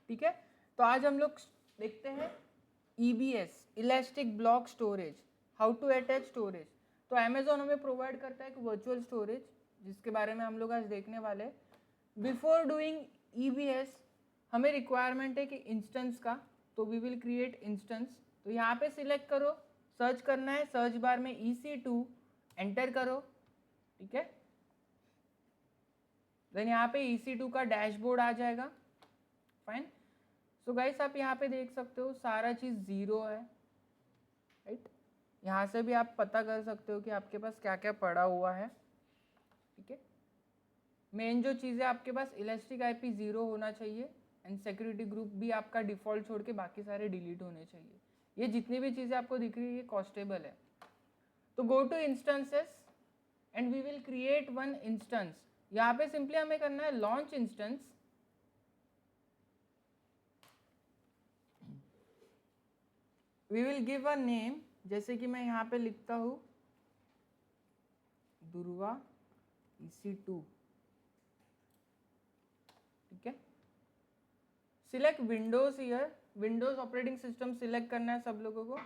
ठीक है। तो आज हम लोग देखते हैं EBS, elastic block storage, how to attach storage. तो अमेजोन हमें प्रोवाइड करता है एक वर्चुअल स्टोरेज, जिसके बारे में हम लोग आज देखने वाले हैं। बिफोर डूइंग EBS हमें रिक्वायरमेंट है कि इंस्टेंस का, तो वी विल क्रिएट इंस्टेंस। तो यहाँ पे सिलेक्ट करो, सर्च करना है, सर्च बार में EC2 एंटर करो, ठीक है। देन यहाँ पे EC2 का डैशबोर्ड आ जाएगा, फाइन। सो गाइस आप यहाँ पे देख सकते हो सारा चीज़ 0 है, राइट। यहाँ से भी आप पता कर सकते हो कि आपके पास क्या क्या पड़ा हुआ है, ठीक है। मेन जो चीज़ें आपके पास इलास्टिक IP 0 होना चाहिए, एंड सिक्योरिटी ग्रुप भी आपका डिफ़ॉल्ट छोड़ के बाकी सारे डिलीट होने चाहिए। ये जितनी भी चीज़ें आपको दिख रही है ये कॉस्टेबल है। तो go to instances and we will create one instance. यहाँ पे सिंपली हमें करना है launch instance, we will give a name, जैसे कि मैं यहाँ पे लिखता हूँ दुर्वा EC2, ठीक है। Select Windows here, Windows operating system select करना है सब लोगों को।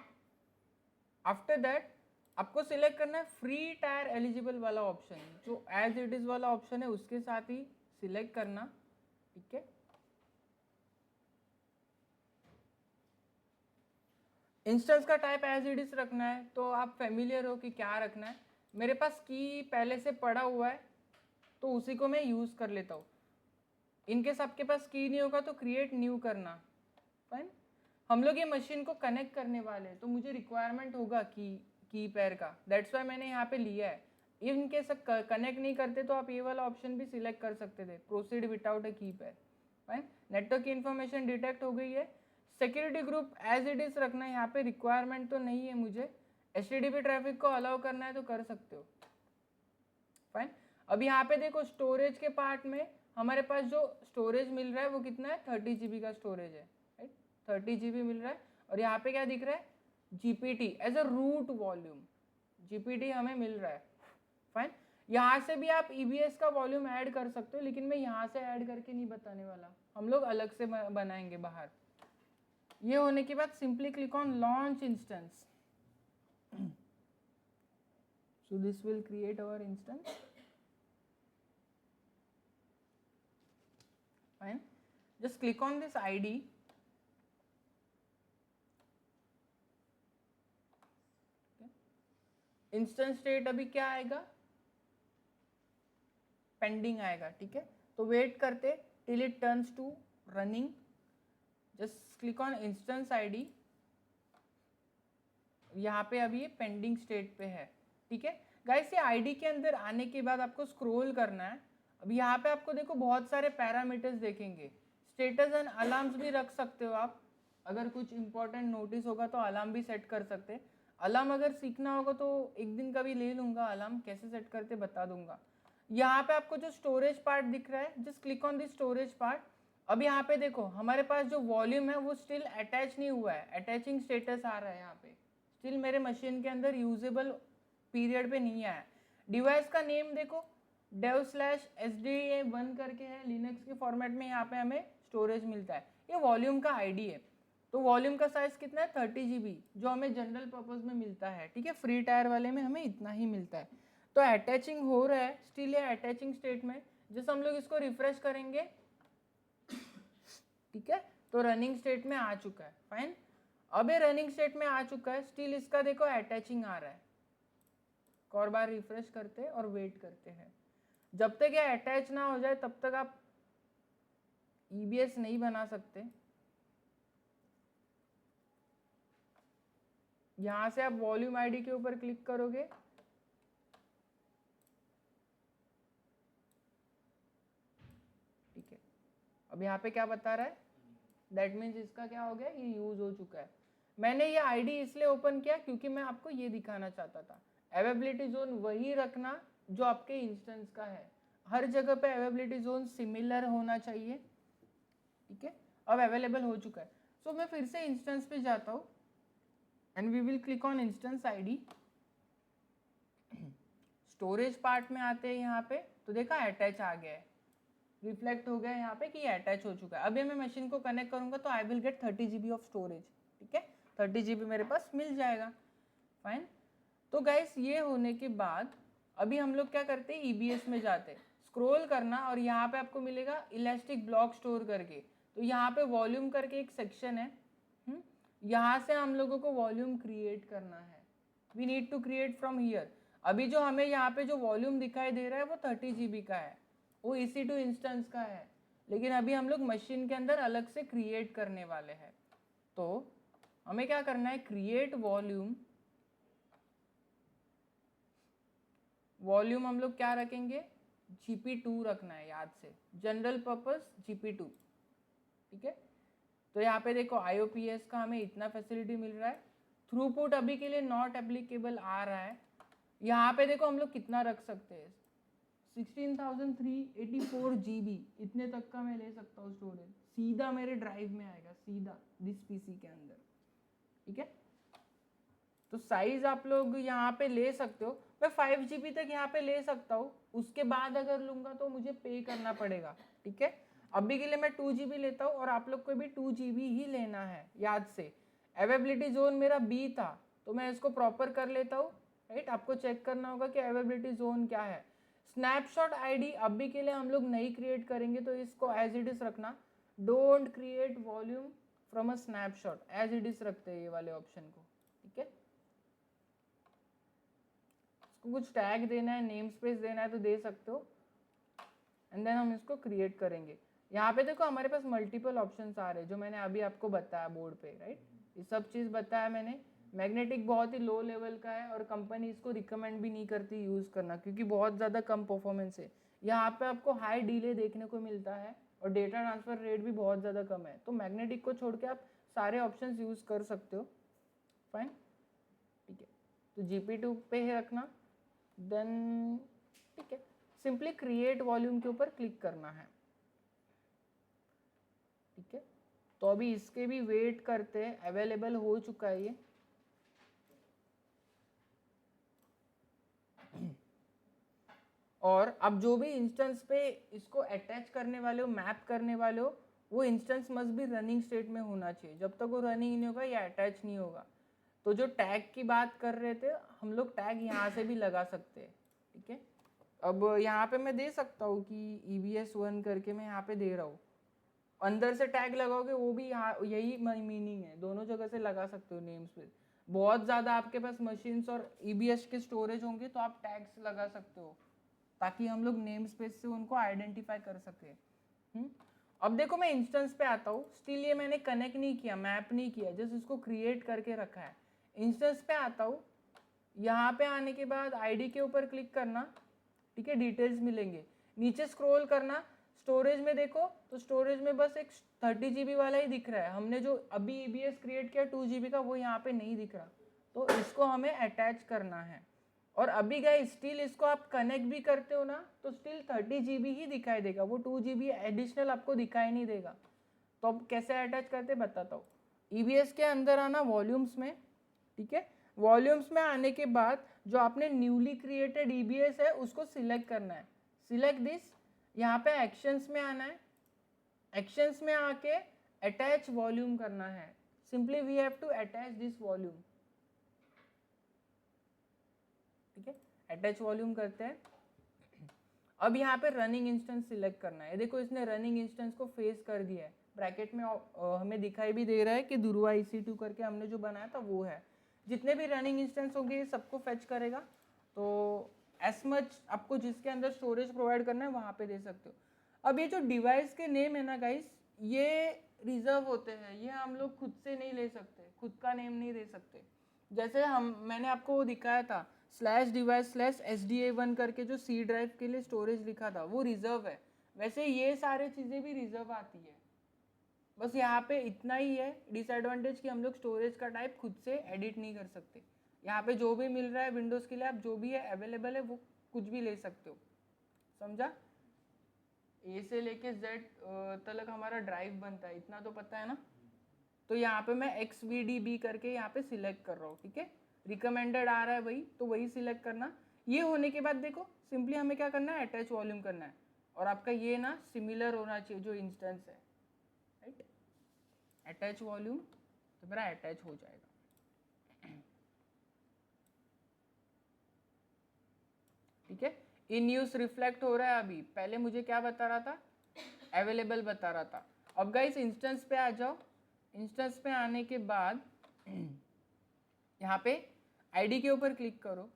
आफ्टर दैट आपको सिलेक्ट करना है फ्री टायर एलिजिबल वाला ऑप्शन, जो एज इट इज वाला ऑप्शन है उसके साथ ही सिलेक्ट करना, ठीक है। इंस्टेंस का टाइप एज इट इज रखना है, तो आप फेमिलियर हो कि क्या रखना है। मेरे पास की पहले से पड़ा हुआ है तो उसी को मैं यूज कर लेता हूँ। इनकेस आपके पास की नहीं होगा तो क्रिएट न्यू करना, फाइन। हम लोग ये मशीन को कनेक्ट करने वाले हैं, तो मुझे रिक्वायरमेंट होगा की पैर का, दैट्स वाई मैंने यहाँ पे लिया है। इन केस कनेक्ट नहीं करते तो आप ये वाला ऑप्शन भी सिलेक्ट कर सकते थे, proceed without a key pair, fine. Network की इन्फॉर्मेशन डिटेक्ट हो गई है। Security group as it is रखना है, यहाँ पे रिक्वायरमेंट तो नहीं है मुझे। HTTP ट्रैफिक को अलाउ करना है तो कर सकते हो, फाइन। अब यहाँ पे देखो स्टोरेज के पार्ट में हमारे पास जो स्टोरेज मिल रहा है वो कितना है, 30 GB का स्टोरेज है, राइट। 30 GB मिल रहा है। और यहाँ पे क्या दिख रहा है, GPT as a root volume, GPT हमें मिल रहा है, फाइन। यहाँ से भी आप EBS का वॉल्यूम ऐड कर सकते हो, लेकिन मैं यहाँ से ऐड करके नहीं बताने वाला, हम लोग अलग से बनाएंगे बाहर। ये होने के बाद simply click on launch instance, so this will create our instance, fine. Just click on this ID, instance state अभी क्या आएगा, पेंडिंग आएगा, ठीक है। तो वेट करते till it turns to running. Just click on instance ID, यहाँ पे अभी ये पेंडिंग स्टेट पे है, ठीक है। गाइस ये ID के अंदर आने के बाद आपको स्क्रॉल करना है। अब यहाँ पे आपको देखो बहुत सारे पैरामीटर्स देखेंगे, स्टेटस एंड अलार्म्स भी रख सकते हो आप, अगर कुछ इंपॉर्टेंट नोटिस होगा तो अलार्म भी सेट कर सकते हैं। अलार्म अगर सीखना होगा तो एक दिन का भी ले लूंगा, अलार्म कैसे सेट करते बता दूंगा। यहाँ पे आपको जो स्टोरेज पार्ट दिख रहा है, just click on this storage part. अब यहाँ पे देखो हमारे पास जो वॉल्यूम है वो स्टिल अटैच नहीं हुआ है, अटैचिंग स्टेटस आ रहा है यहाँ पे, स्टिल मेरे मशीन के अंदर यूजेबल पीरियड पे नहीं आया। डिवाइस का नेम देखो dev/sda1 करके है, लिनक्स के फॉर्मेट में यहाँ पे हमें स्टोरेज मिलता है। ये वॉल्यूम का ID है, तो वॉल्यूम का साइज कितना है, 30 GB, जो हमें जनरल पर्पज में मिलता है, ठीक है। फ्री टायर वाले में हमें इतना ही मिलता है। तो अटैचिंग हो रहा है, स्टिल है अटैचिंग स्टेट में। जैसे हम लोग इसको रिफ्रेश करेंगे, ठीक है, तो रनिंग स्टेट में आ चुका है, फाइन। अब ये रनिंग स्टेट में आ चुका है, स्टिल इसका देखो अटैचिंग आ रहा है। एक और बार रिफ्रेश करते हैं और वेट करते हैं, जब तक ये अटैच ना हो जाए तब तक आप EBS नहीं बना सकते। यहां से आप वॉल्यूम ID के ऊपर क्लिक करोगे, ठीक है। अब यहाँ पे क्या बता रहा है, दैट मीन्स इसका क्या हो गया, ये यूज हो चुका है। मैंने ये ID इसलिए ओपन किया क्योंकि मैं आपको ये दिखाना चाहता था। अवेलेबिलिटी जोन वही रखना जो आपके इंस्टेंस का है, हर जगह पे अवेलेबिलिटी जोन सिमिलर होना चाहिए, ठीक है। अब अवेलेबल हो चुका है। सो मैं फिर से इंस्टेंस पे जाता हूँ and we will click on instance ID। Storage part में आते हैं यहाँ पे, तो देखा अटैच आ गया है, रिफ्लेक्ट हो गया यहाँ पे कि ये अटैच हो चुका है। अभी मैं मशीन को कनेक्ट करूँगा तो I will get 30 GB of storage, ठीक है, 30 GB मेरे पास मिल जाएगा। फाइन। तो गाइस ये होने के बाद अभी हम लोग क्या करते हैं, EBS में जाते हैं, स्क्रॉल करना और यहाँ पे आपको मिलेगा इलास्टिक ब्लॉक स्टोर करके। तो यहाँ पे वॉल्यूम करके एक सेक्शन है, यहाँ से हम लोगों को वॉल्यूम क्रिएट करना है। We need to create from here. अभी जो हमें यहाँ पे जो वॉल्यूम दिखाई दे रहा है वो 30 GB का है, वो EC2 इंस्टेंस का है, लेकिन अभी हम लोग मशीन के अंदर अलग से क्रिएट करने वाले हैं। तो हमें क्या करना है, क्रिएट वॉल्यूम, वॉल्यूम हम लोग क्या रखेंगे, GP2 रखना है, याद से, जनरल पर्पस GP2, ठीक है। तो यहाँ पे देखो IOPS का हमें इतना फैसिलिटी मिल रहा है, थ्रूपुट अभी के लिए नॉट एप्लीकेबल आ रहा है। यहाँ पे देखो हम लोग कितना रख सकते हैं, 16,384 GB, इतने तक का मैं ले सकता हूँ स्टोरेज, सीधा मेरे ड्राइव में आएगा, सीधा दिस PC के अंदर, ठीक है। तो साइज आप लोग यहाँ पे ले सकते हो, मैं 5 GB तक यहाँ पे ले सकता हूँ, उसके बाद अगर लूँगा तो मुझे पे करना पड़ेगा, ठीक है। अभी के लिए मैं 2 GB लेता हूँ और आप लोग को भी 2 GB ही लेना है, याद से। अवेलेबिलिटी जोन मेरा B था तो मैं इसको प्रॉपर कर लेता हूँ, राइट। आपको चेक करना होगा कि अवेलेबिलिटी जोन क्या है। स्नैपशॉट ID अभी के लिए हम लोग नहीं क्रिएट करेंगे, तो इसको एज इट इज रखना, don't create volume from a snapshot, as it is रखते हैं ये वाले ऑप्शन को, ठीक है। इसको कुछ टैग देना है, नेम स्पेस देना है तो दे सकते हो, एंड देन हम इसको क्रिएट करेंगे। यहाँ पे देखो हमारे पास मल्टीपल ऑप्शंस आ रहे हैं जो मैंने अभी आपको बताया बोर्ड पे, राइट। ये सब चीज़ बताया मैंने। मैग्नेटिक बहुत ही लो लेवल का है और कंपनी इसको रिकमेंड भी नहीं करती यूज़ करना, क्योंकि बहुत ज़्यादा कम परफॉर्मेंस है। यहाँ पे आपको हाई डिले देखने को मिलता है और डेटा ट्रांसफर रेट भी बहुत ज़्यादा कम है। तो मैग्नेटिक को छोड़ के आप सारे ऑप्शन यूज़ कर सकते हो, फाइन, ठीक है। तो GP2 पे ही रखना, देन ठीक है, सिंपली क्रिएट वॉल्यूम के ऊपर क्लिक करना है, ठीक है। तो अभी इसके भी वेट करते हैं, अवेलेबल हो चुका है ये। और अब जो भी इंस्टेंस पे इसको अटैच करने वाले हो, मैप करने वाले हो, वो इंस्टेंस मस्ट भी रनिंग स्टेट में होना चाहिए। जब तक वो रनिंग नहीं होगा या अटैच नहीं होगा। तो जो टैग की बात कर रहे थे हम लोग, टैग यहाँ से भी लगा सकते हैं, ठीक है। अब यहाँ पे मैं दे सकता हूँ कि EBS1 करके मैं यहाँ पे दे रहा हूँ, अंदर से टैग लगाओगे वो भी यहाँ यही मीनिंग है, दोनों जगह से लगा सकते हो नेम स्पेस। बहुत ज़्यादा आपके पास मशीन्स और EBS के स्टोरेज होंगे तो आप टैग्स लगा सकते हो, ताकि हम लोग नेम स्पेस से उनको आइडेंटिफाई कर सके। अब देखो मैं इंस्टेंस पे आता हूँ, स्टिल ये मैंने कनेक्ट नहीं किया, मैप नहीं किया, जस्ट इसको क्रिएट करके रखा है। इंस्टेंस पे आता हूँ, यहाँ पे आने के बाद ID के ऊपर क्लिक करना, ठीक है, डिटेल्स मिलेंगे। नीचे स्क्रॉल करना, स्टोरेज में देखो तो स्टोरेज में बस एक 30 GB वाला ही दिख रहा है। हमने जो अभी EBS क्रिएट किया 2 GB का, वो यहाँ पे नहीं दिख रहा, तो इसको हमें अटैच करना है। और अभी गए स्टिल इसको आप कनेक्ट भी करते हो ना तो स्टिल 30 GB ही दिखाई देगा, वो 2 GB एडिशनल आपको दिखाई नहीं देगा। तो अब कैसे अटैच करते बताता हूँ। EBS के अंदर आना, वॉल्यूम्स में, ठीक है। वॉल्यूम्स में आने के बाद जो आपने न्यूली क्रिएटेड EBS है उसको सिलेक्ट करना है, सिलेक्ट दिस। यहाँ पे एक्शंस में आना है, एक्शंस में आके अटैच वॉल्यूम करना है, simply we have to attach this volume, ठीक है। अटैच वॉल्यूम करते हैं। अब यहाँ पे रनिंग इंस्टेंस सिलेक्ट करना है, देखो इसने रनिंग इंस्टेंस को फेस कर दिया है, ब्रैकेट में हमें दिखाई भी दे रहा है कि दुर्वा EC2 करके हमने जो बनाया था वो है। जितने भी रनिंग इंस्टेंस होंगे ये सबको फेच करेगा। तो एस मच आपको जिसके अंदर स्टोरेज प्रोवाइड करना है वहाँ पे दे सकते हो। अब ये जो डिवाइस के नेम है ना गाइस, ये रिजर्व होते हैं, ये हम लोग खुद से नहीं ले सकते, खुद का नेम नहीं दे सकते। जैसे मैंने आपको वो दिखाया था /device/SDA1 करके जो C ड्राइव के लिए स्टोरेज लिखा था, वो रिजर्व है। वैसे ये सारे चीज़ें भी रिजर्व आती है, बस यहाँ पे इतना ही है डिसएडवांटेज कि हम लोग स्टोरेज का टाइप खुद से एडिट नहीं कर सकते। यहाँ पे जो भी मिल रहा है विंडोज़ के लिए, आप जो भी है अवेलेबल है वो कुछ भी ले सकते हो, समझा। A से लेके Z तक हमारा ड्राइव बनता है, इतना तो पता है ना। तो यहाँ पे मैं XVDB करके यहाँ पे सिलेक्ट कर रहा हूँ, ठीक है। रिकमेंडेड आ रहा है वही, तो वही सिलेक्ट करना। ये होने के बाद देखो सिंपली हमें क्या करना है, अटैच वॉल्यूम करना है। और आपका ये ना सिमिलर होना चाहिए जो इंस्टेंस है, राइट। अटैच वॉल्यूम तो मेरा अटैच हो जाएगा। ठीक है, इन यूज रिफ्लेक्ट हो रहा है अभी, पहले मुझे क्या बता रहा था, अवेलेबल बता रहा था। अब गाइस इंस्टेंस पे आ जाओ। इंस्टेंस पे आने के बाद यहाँ पे आईडी के ऊपर क्लिक करो।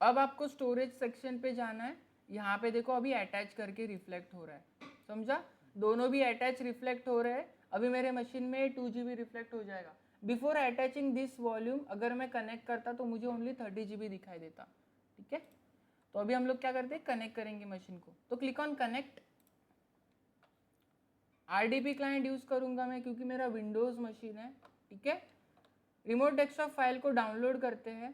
अब आपको स्टोरेज सेक्शन पे जाना है। यहाँ पे देखो अभी अटैच करके रिफ्लेक्ट हो रहा है, समझा, दोनों भी अटैच रिफ्लेक्ट हो रहे हैं। अभी मेरे मशीन में 2 GB रिफ्लेक्ट हो जाएगा। बिफोर अटैचिंग दिस वॉल्यूम अगर मैं कनेक्ट करता तो मुझे ओनली 30 GB दिखाई देता। ठीक है, तो अभी हम लोग क्या करते हैं, कनेक्ट करेंगे मशीन को। तो click on connect. RDP client use करूंगा मैं क्योंकि मेरा विंडोज मशीन है। ठीक है, रिमोट डेस्कटॉप फाइल को डाउनलोड करते हैं।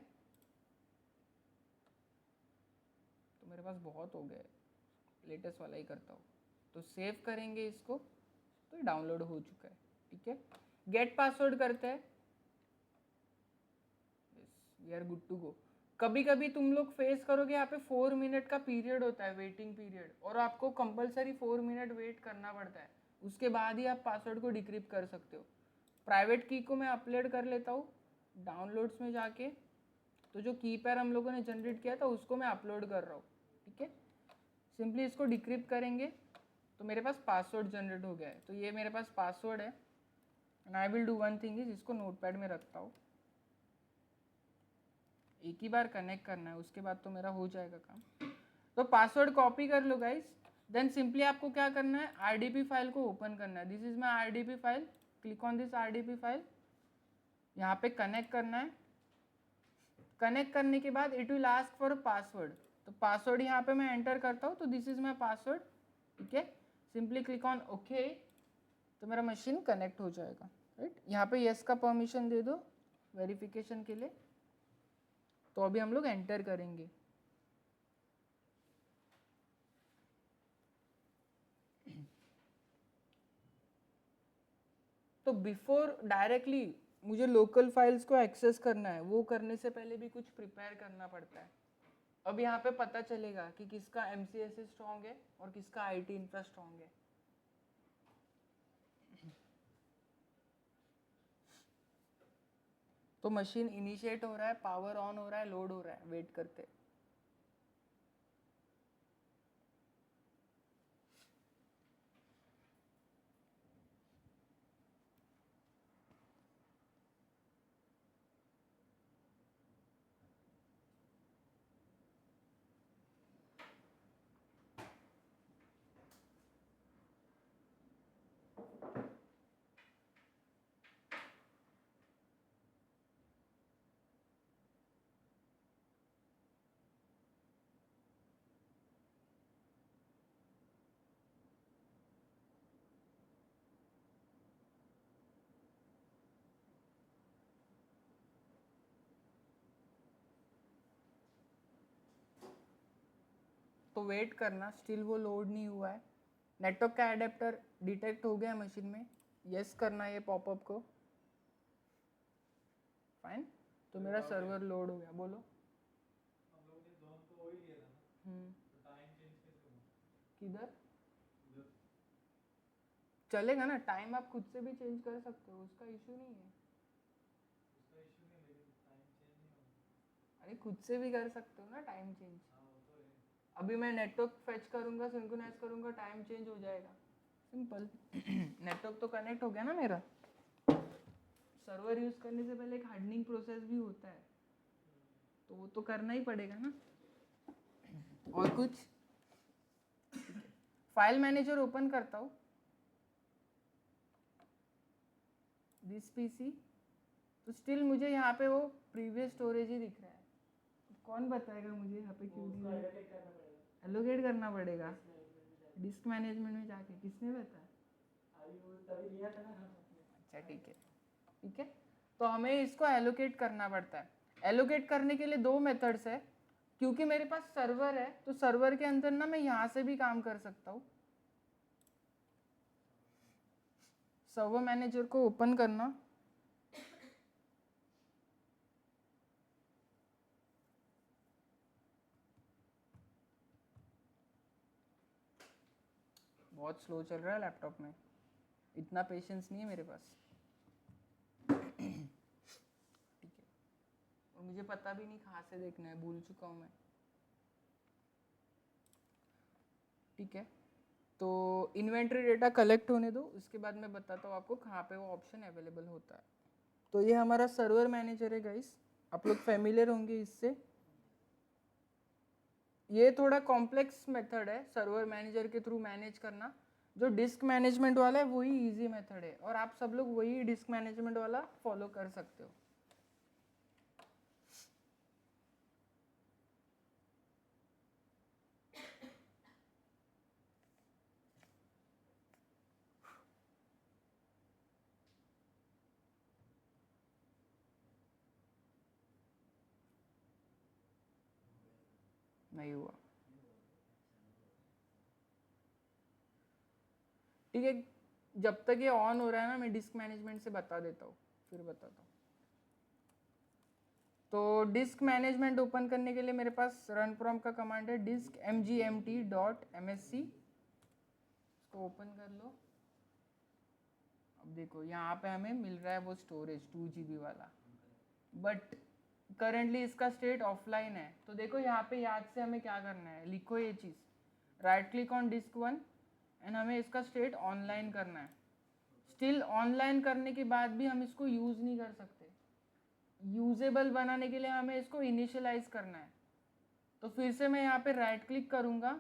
तो मेरे पास बहुत हो गए, लेटेस्ट वाला ही करता हूँ। तो सेव करेंगे इसको, तो डाउनलोड हो चुका है। ठीक है, गेट पासवर्ड करते हैं। We are good to go. कभी कभी तुम लोग फेस करोगे यहाँ पे 4 मिनट का पीरियड होता है, वेटिंग पीरियड, और आपको कंपलसरी 4 मिनट वेट करना पड़ता है। उसके बाद ही आप पासवर्ड को डिक्रिप्ट कर सकते हो। प्राइवेट की को मैं अपलोड कर लेता हूँ डाउनलोड्स में जाके। तो जो की पैर हम लोगों ने जनरेट किया था उसको मैं अपलोड कर रहा हूँ। ठीक है, सिंपली इसको डिक्रिप्ट करेंगे तो मेरे पास पासवर्ड जनरेट हो गया है। तो ये मेरे पास पासवर्ड है and I will do one thing is, इसको नोटपैड में रखता हूँ। एक ही बार कनेक्ट करना है, उसके बाद तो मेरा हो जाएगा काम। तो पासवर्ड कॉपी कर लो गाइस। देन सिंपली आपको क्या करना है, आरडीपी फाइल को ओपन करना है। This is my RDP file. Click on this RDP file. यहाँ पे कनेक्ट करना है। कनेक्ट करने के बाद it will ask for password. तो पासवर्ड यहाँ पे मैं एंटर करता हूँ। तो दिस इज माई पासवर्ड। ठीक है, सिंपली क्लिक ऑन ओके। तो मेरा मशीन कनेक्ट हो जाएगा, राइट। यहाँ पे यस का परमिशन दे दो वेरिफिकेशन के लिए। तो अभी हम लोग एंटर करेंगे। तो बिफोर डायरेक्टली मुझे लोकल फाइल्स को एक्सेस करना है, वो करने से पहले भी कुछ प्रिपेयर करना पड़ता है। अब यहाँ पे पता चलेगा कि किसका MCSE स्ट्रॉन्ग है और किसका IT इंफ्रा स्ट्रॉन्ग है। तो मशीन इनिशिएट हो रहा है, पावर ऑन हो रहा है, लोड हो रहा है, वेट करते। तो वेट करना, स्टिल वो लोड नहीं हुआ है। नेटवर्क का एडेप्टर डिटेक्ट हो गया मशीन में, यस करना ये पॉपअप को। फाइन, तो मेरा सर्वर लोड हो गया। बोलो। हम लोग ने जोन तो वही लिया था ना, तो टाइम चेंज कैसे हुआ? किधर चलेगा ना, टाइम आप खुद से भी चेंज कर सकते हो, उसका इशू नहीं है। उसका इशू नहीं, लेकिन टाइम चेंज नहीं होगा। अरे खुद से भी कर सकते हो ना टाइम चेंज। अभी मैं नेटवर्क फेच करूंगा, सिंक्रोनाइज करूंगा, टाइम चेंज हो जाएगा, सिंपल। नेटवर्क तो कनेक्ट हो गया ना मेरा। सर्वर यूज करने से पहले एक हार्डनिंग प्रोसेस भी होता है, तो वो तो करना ही पड़ेगा ना। और कुछ, फाइल मैनेजर ओपन करता हूँ, दिस पीसी। तो स्टिल मुझे यहाँ पे वो प्रीवियस स्टोरेज ही दिख रहा है। कौन बताएगा मुझे यहाँ पे क्यों नहीं? एलोकेट करना पड़ेगा डिस्क मैनेजमेंट में जाके। किसने बताया? अच्छा ठीक है, ठीक है। तो हमें इसको एलोकेट करना पड़ता है। एलोकेट करने के लिए 2 मेथड्स है। क्योंकि मेरे पास सर्वर है तो सर्वर के अंदर ना मैं यहाँ से भी काम कर सकता हूँ। सर्वर मैनेजर को ओपन करना, बहुत स्लो चल रहा है लैपटॉप में, इतना पेशेंस नहीं है मेरे पास। ठीक है, और मुझे पता भी नहीं कहाँ से देखना है, भूल चुका हूँ मैं। ठीक है, तो इन्वेंट्री डेटा कलेक्ट होने दो, उसके बाद मैं बताता हूँ आपको कहाँ पे वो ऑप्शन अवेलेबल होता है। तो ये हमारा सर्वर मैनेजर है गाइस, आप लोग फेमिलियर होंगे इससे। ये थोड़ा कॉम्प्लेक्स मेथड है सर्वर मैनेजर के थ्रू मैनेज करना। जो डिस्क मैनेजमेंट वाला है वही इजी मेथड है, और आप सब लोग वही डिस्क मैनेजमेंट वाला फॉलो कर सकते हो। नहीं हुआ, ठीक है, जब तक ये ऑन हो रहा है ना मैं डिस्क मैनेजमेंट से बता देता हूँ, फिर बताता हूँ। तो डिस्क मैनेजमेंट ओपन करने के लिए मेरे पास रन प्रॉम्प्ट का कमांड है disk mgmt.msc, इसको ओपन कर लो। अब देखो यहाँ पे हमें मिल रहा है वो स्टोरेज 2 GB वाला, बट करेंटली इसका स्टेट ऑफलाइन है। तो देखो यहाँ पे याद से हमें क्या करना है, लिखो ये चीज़, right click on disk 1 and हमें इसका स्टेट ऑनलाइन करना है। स्टिल ऑनलाइन करने के बाद भी हम इसको यूज़ नहीं कर सकते, यूजेबल बनाने के लिए हमें इसको इनिशियलाइज करना है। तो फिर से मैं यहाँ पे राइट क्लिक करूँगा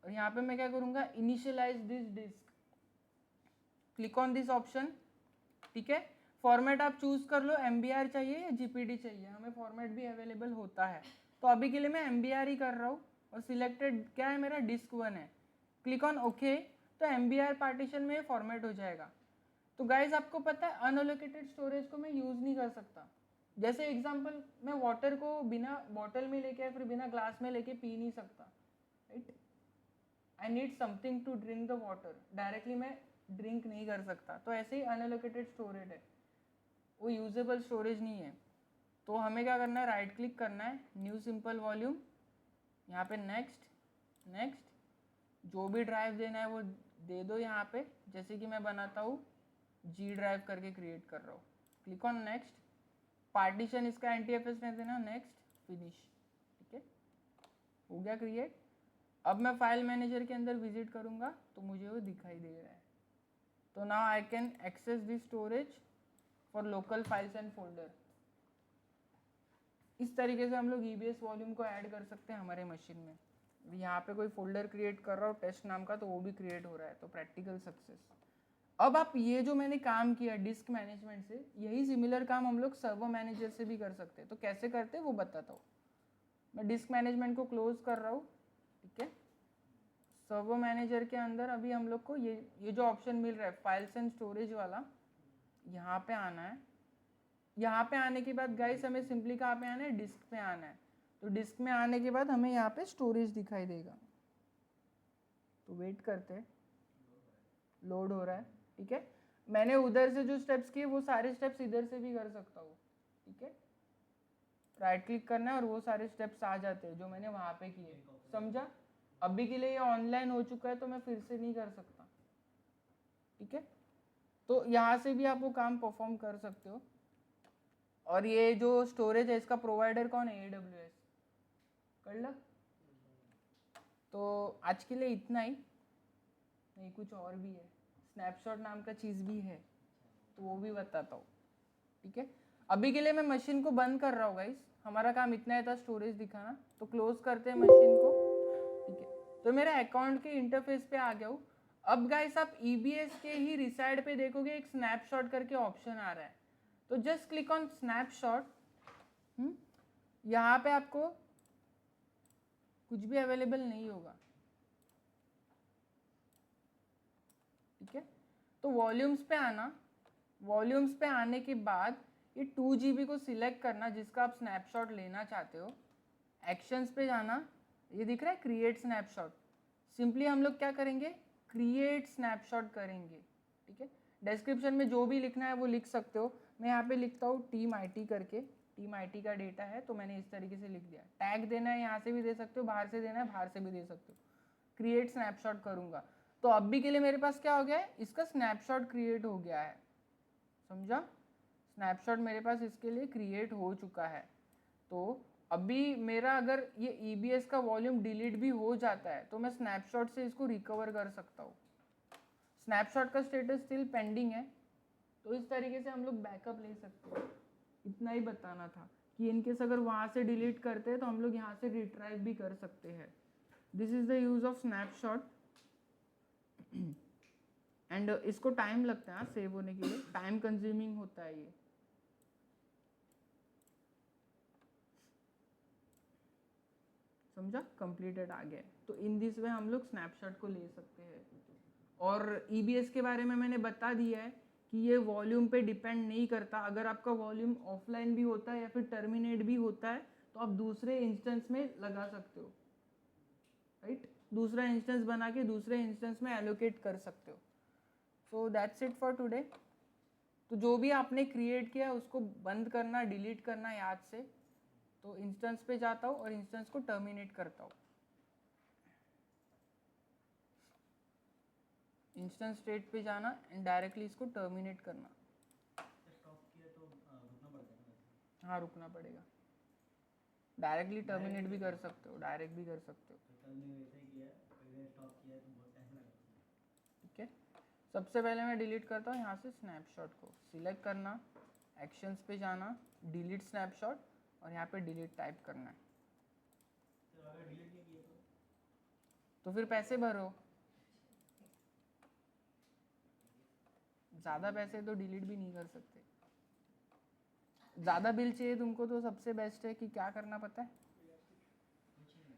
और यहाँ पे मैं क्या करूँगा, initialise this disk, click on this option. ठीक है, फॉर्मेट आप चूज कर लो, MBR चाहिए या GPD चाहिए, हमें फॉर्मेट भी अवेलेबल होता है। तो अभी के लिए मैं MBR ही कर रहा हूँ, और सिलेक्टेड क्या है मेरा, डिस्क 1 है। क्लिक ऑन ओके, तो MBR पार्टीशन में फॉर्मेट हो जाएगा। तो गाइज आपको पता है अनअलोकेटेड स्टोरेज को मैं यूज़ नहीं कर सकता। जैसे एग्जांपल, मैं वाटर को बिना बॉटल में लेके फिर बिना ग्लास में लेके पी नहीं सकता, right. I need something to drink the water, directly मैं ड्रिंक नहीं कर सकता। तो ऐसे ही अनअलोकेटेड स्टोरेज है, वो यूजेबल स्टोरेज नहीं है। तो हमें क्या करना है, राइट क्लिक करना है, न्यू सिंपल वॉल्यूम, यहाँ पे नेक्स्ट नेक्स्ट, जो भी ड्राइव देना है वो दे दो यहाँ पे। जैसे कि मैं बनाता हूँ G ड्राइव करके क्रिएट कर रहा हूँ, क्लिक ऑन नेक्स्ट। पार्टीशन इसका NTFS में देना, नेक्स्ट, फिनिश। ठीक है, हो गया क्रिएट। अब मैं फाइल मैनेजर के अंदर विजिट करूँगा तो मुझे वो दिखाई दे रहा है। तो now I can access this storage for local files and folder. इस तरीके से हम लोग EBS वॉल्यूम को ऐड कर सकते हैं हमारे मशीन में। यहाँ पे कोई फोल्डर क्रिएट कर रहा हूँ टेस्ट नाम का, तो वो भी क्रिएट हो रहा है, तो प्रैक्टिकल सक्सेस। अब आप ये जो मैंने काम किया डिस्क मैनेजमेंट से, यही सिमिलर काम हम लोग सर्वर मैनेजर से भी कर सकते हैं। तो कैसे करते हैं वो बताता हूँ। मैं डिस्क मैनेजमेंट को क्लोज कर रहा हूँ, ठीक है। सर्वर मैनेजर के अंदर अभी हम लोग को ये जो ऑप्शन मिल रहा है फाइल्स एंड स्टोरेज वाला, यहाँ पे आना है। यहाँ पे आने के बाद गाइस हमें सिंपली कहाँ पे आना है, डिस्क पे आना है। तो डिस्क में आने के बाद हमें यहाँ पे स्टोरेज दिखाई देगा, तो वेट करते हैं, लोड हो रहा है। ठीक है, मैंने उधर से जो स्टेप्स किए वो सारे स्टेप्स इधर से भी कर सकता हूँ। ठीक है, राइट क्लिक करना है और वो सारे स्टेप्स आ जाते हैं जो मैंने वहाँ पे किए, समझा। अभी के लिए ये ऑनलाइन हो चुका है तो मैं फिर से नहीं कर सकता। ठीक है, तो यहाँ से भी आप वो काम परफॉर्म कर सकते हो। और ये जो स्टोरेज है इसका प्रोवाइडर कौन है, AWS। कर लो। तो आज के लिए इतना ही, नहीं कुछ और भी है, स्नैपशॉट नाम का चीज़ भी है, तो वो भी बताता हूँ। ठीक है, अभी के लिए मैं मशीन को बंद कर रहा हूँ गाइस, हमारा काम इतना ही था स्टोरेज दिखाना। तो क्लोज करते हैं मशीन को। ठीक है, तो मेरे अकाउंट के इंटरफेस पे आ गया हूँ। अब गाइस आप EBS के ही रिसाइड पे देखोगे एक स्नैपशॉट करके ऑप्शन आ रहा है, तो जस्ट क्लिक ऑन स्नैपशॉट। यहाँ पे आपको कुछ भी अवेलेबल नहीं होगा। ठीक है, तो वॉल्यूम्स पे आना, वॉल्यूम्स पे आने के बाद ये 2 GB को सिलेक्ट करना जिसका आप स्नैपशॉट लेना चाहते हो। एक्शंस पे जाना, ये दिख रहा है क्रिएट स्नैपशॉट, सिंपली हम लोग क्या करेंगे, क्रिएट स्नैपशॉट करेंगे। ठीक है, डिस्क्रिप्शन में जो भी लिखना है वो लिख सकते हो। मैं यहाँ पे लिखता हूँ टीम IT करके, टीम IT का डेटा है तो मैंने इस तरीके से लिख दिया। टैग देना है यहाँ से भी दे सकते हो, बाहर से देना है बाहर से भी दे सकते हो। क्रिएट स्नैपशॉट करूँगा, तो अभी के लिए मेरे पास क्या हो गया है, इसका स्नैपशॉट क्रिएट हो गया है, समझा? स्नैपशॉट मेरे पास इसके लिए क्रिएट हो चुका है। तो अभी मेरा अगर ये EBS का वॉल्यूम डिलीट भी हो जाता है तो मैं स्नैपशॉट से इसको रिकवर कर सकता हूँ। स्नैपशॉट का स्टेटस स्टिल पेंडिंग है, तो इस तरीके से हम लोग बैकअप ले सकते हैं। इतना ही बताना था कि इनकेस अगर वहाँ से डिलीट करते हैं तो हम लोग यहाँ से रिट्राइव भी कर सकते हैं। This is the use of snapshot. And इसको टाइम लगता है सेव होने के लिए, टाइम कंज्यूमिंग होता है ये। समझा? कंप्लीटेड आ गया। तो इन दिस वे हम लोग स्नैपशॉट को ले सकते हैं। और EBS के बारे में मैंने बता दिया है कि ये वॉल्यूम पे डिपेंड नहीं करता। अगर आपका वॉल्यूम ऑफलाइन भी होता है या फिर टर्मिनेट भी होता है तो आप दूसरे इंस्टेंस में लगा सकते हो, राइट? दूसरा इंस्टेंस बना के दूसरे इंस्टेंस में एलोकेट कर सकते हो। So that's it for today. तो जो भी आपने क्रिएट किया उसको बंद करना, डिलीट करना याद से। तो इंस्टेंस पे जाता हूँ और इंस्टेंस को टर्मिनेट करता हूँ। इंस्टेंस स्टेट पे जाना एंड डायरेक्टली इसको टर्मिनेट करना। स्टॉप किया तो रुकना पड़ता है ना? हाँ, रुकना पड़ेगा। डायरेक्टली टर्मिनेट भी कर सकते हो, डायरेक्ट भी कर सकते हो। तो कल ने वैसे ही किया, पहले स्टॉप किया तो बहुत टाइम लगा। ठीक है, सबसे पहले मैं डिलीट करता हूँ यहाँ से स्नैपशॉट को सिलेक्ट करना, एक्शंस पे जाना, डिलीट स्नैपशॉट और यहाँ पे डिलीट टाइप करना है। तो अगर डिलीट नहीं किया तो फिर पैसे भरो। ज़्यादा पैसे तो डिलीट भी नहीं कर सकते। ज़्यादा बिल चाहिए तुमको तो सबसे बेस्ट है कि क्या करना पता है? कुछ नहीं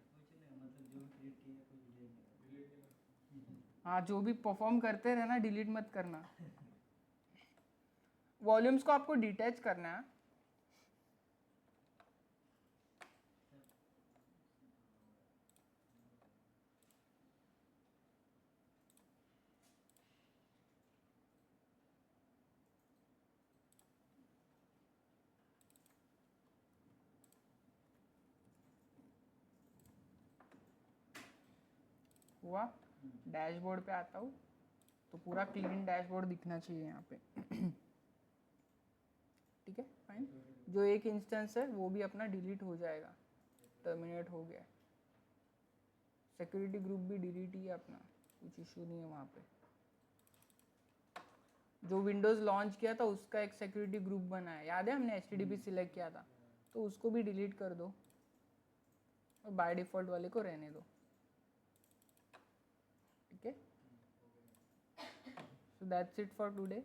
मतलब जो क्रिएट किया कुछ डिलीट नहीं। हाँ, जो भी परफॉर्म करते रहना, डिलीट मत करना। वॉल्यूम्स को आपको डिटैच करना है। हुआ? डैशबोर्ड पे आता हूँ तो पूरा क्लीन डैशबोर्ड दिखना चाहिए यहाँ पे। ठीक है, फाइन। जो एक इंस्टेंस है वो भी अपना डिलीट हो जाएगा, टर्मिनेट हो गया। सिक्योरिटी ग्रुप भी डिलीट ही है अपना, कुछ इशू नहीं है वहाँ पे। जो विंडोज़ लॉन्च किया था उसका एक सिक्योरिटी ग्रुप बना है, याद है? हमने HTTP सिलेक्ट किया था, तो उसको भी डिलीट कर दो और बाय डिफ़ॉल्ट वाले को रहने दो। ठीक है, so that's it for today.